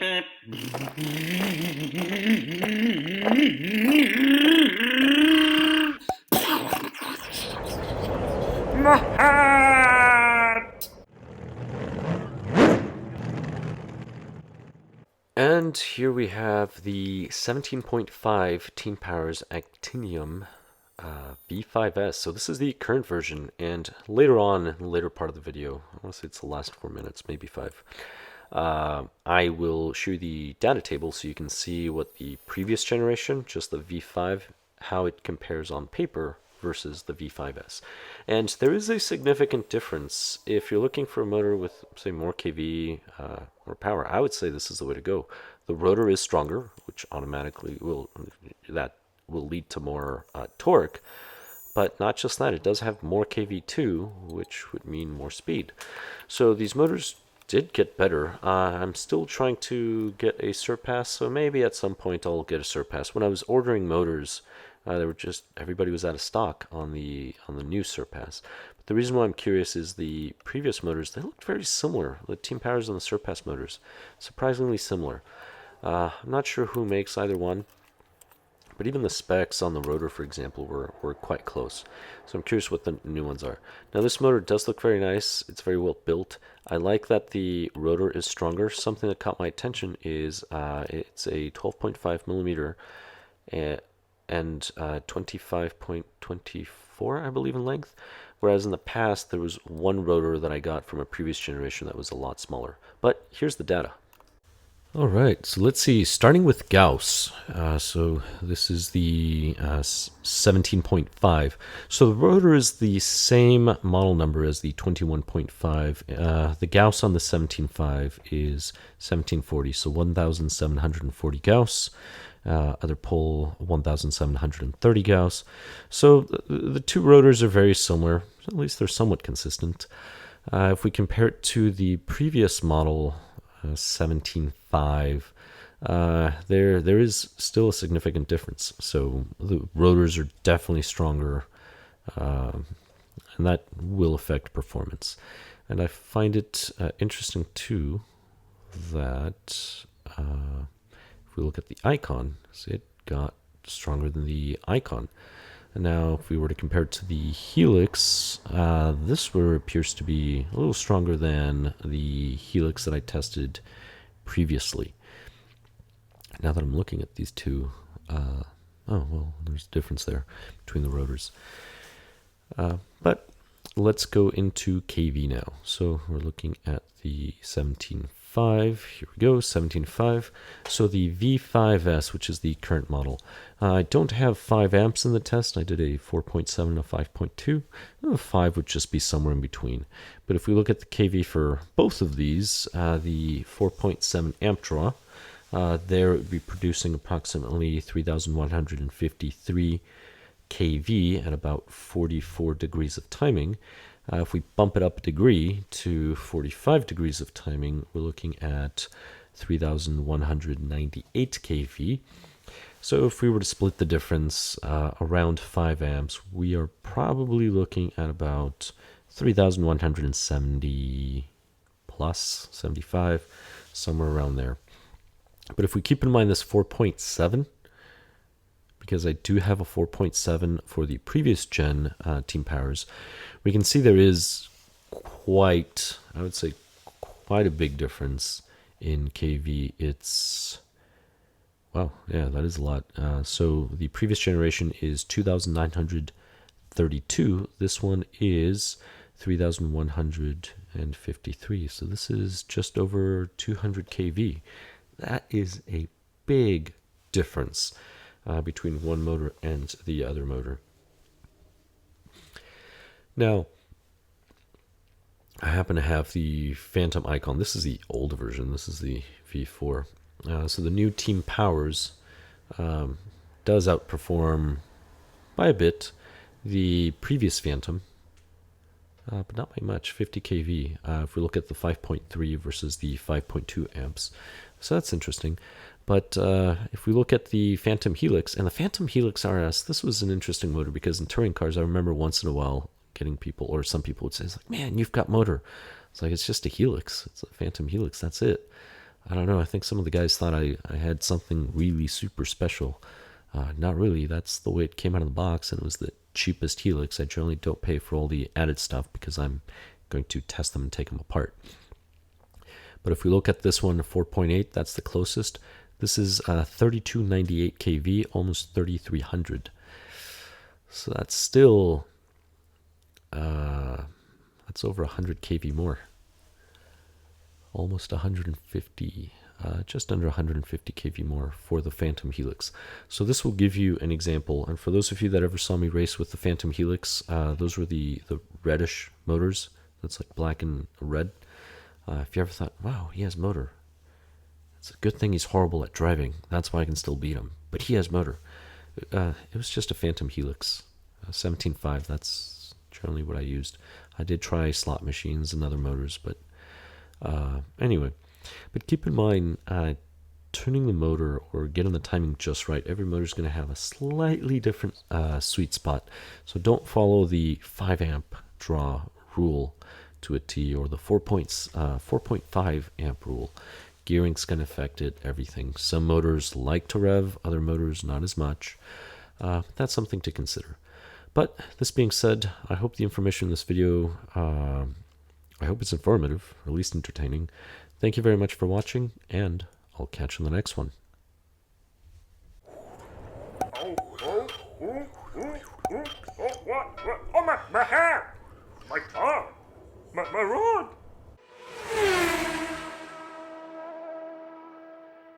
And here we have the 17.5 Team Powers Actinium V5S. So this is the current version, and later on, in the later part of the video, I want to say it's the last 4 minutes, maybe 5, I will show you the data table so you can see what the previous generation, just the V5, how it compares on paper versus the V5S. And there is a significant difference. If you're looking for a motor with, say, more kV or power, I would say this is the way to go. The rotor is stronger, which automatically will lead to more torque. But not just that, it does have more kV too, which would mean more speed. So these motors did get better. I'm still trying to get a surpass, so maybe at some point I'll get a surpass. When I was ordering motors, everybody was out of stock on the new Surpass. But the reason why I'm curious is the previous motors, they looked very similar. The Team Powers and the Surpass motors, surprisingly similar. I'm not sure who makes either one, but even the specs on the rotor, for example, were quite close. So I'm curious what the new ones are. Now this motor does look very nice. It's very well built. I like that the rotor is stronger. Something that caught my attention is it's a 12.5 millimeter and 25.24, I believe, in length. Whereas in the past, there was one rotor that I got from a previous generation that was a lot smaller. But here's the data. All right, so let's see, starting with Gauss. So this is the 17.5. So the rotor is the same model number as the 21.5. The Gauss on the 17.5 is 1740, so 1,740 Gauss. Other pole 1,730 Gauss. So the two rotors are very similar. At least they're somewhat consistent. If we compare it to the previous model, 17.5, there is still a significant difference. So the rotors are definitely stronger, and that will affect performance. And I find it interesting too that if we look at the icon, see, it got stronger than the icon. And now if we were to compare it to the Helix, this one appears to be a little stronger than the Helix that I tested previously. Now that I'm looking at these two, oh, well, there's a difference there between the rotors. But let's go into kV now. So we're looking at the 17.5. Here we go, 17.5. So the V5S, which is the current model, I don't have 5 amps in the test. I did a 4.7 and a 5.2. 5 would just be somewhere in between. But if we look at the kV for both of these, the 4.7 amp draw, there it would be producing approximately 3,153 kV at about 44 degrees of timing. If we bump it up a degree to 45 degrees of timing, we're looking at 3,198 kV. So if we were to split the difference around 5 amps, we are probably looking at about 3,170 plus, 75, somewhere around there. But if we keep in mind this 4.7, because I do have a 4.7 for the previous gen Team Powers, we can see there is quite, I would say, quite a big difference in kV. It's, wow, yeah, that is a lot. So the previous generation is 2,932. This one is 3,153. So this is just over 200 kV. That is a big difference between one motor and the other motor. Now, I happen to have the Phantom icon. This is the old version. This is the V4. So the new Team Powers does outperform by a bit the previous Phantom, but not by much, 50 kV. If we look at the 5.3 versus the 5.2 amps. So that's interesting. But if we look at the Phantom Helix, and the Phantom Helix RS, this was an interesting motor because in touring cars, I remember once in a while getting people, or some people would say, it's like, man, you've got motor. It's like, it's just a Helix. It's a Phantom Helix. That's it. I don't know, I think some of the guys thought I had something really super special. Not really, that's the way it came out of the box, and it was the cheapest helix. I generally don't pay for all the added stuff because I'm going to test them and take them apart. But if we look at this one, 4.8, that's the closest. This is 3298 kV, almost 3300. So that's still, that's over 100 kV more. Almost 150, just under 150 kV more for the Phantom Helix. So this will give you an example. And for those of you that ever saw me race with the Phantom Helix, those were the reddish motors. That's like black and red. If you ever thought, wow, he has motor. It's a good thing he's horrible at driving. That's why I can still beat him. But he has motor. It was just a Phantom Helix. 17.5, that's generally what I used. I did try slot machines and other motors, but anyway. But keep in mind, tuning the motor or getting the timing just right, every motor is going to have a slightly different sweet spot. So don't follow the 5 amp draw rule to a T, or the 4.5 amp rule. Gearing's going to affect it, everything. Some motors like to rev, other motors not as much. That's something to consider. But this being said, I hope the information in this video, I hope it's informative, or at least entertaining. Thank you very much for watching, and I'll catch you in the next one. What? Oh, my hair! My tongue! My rod!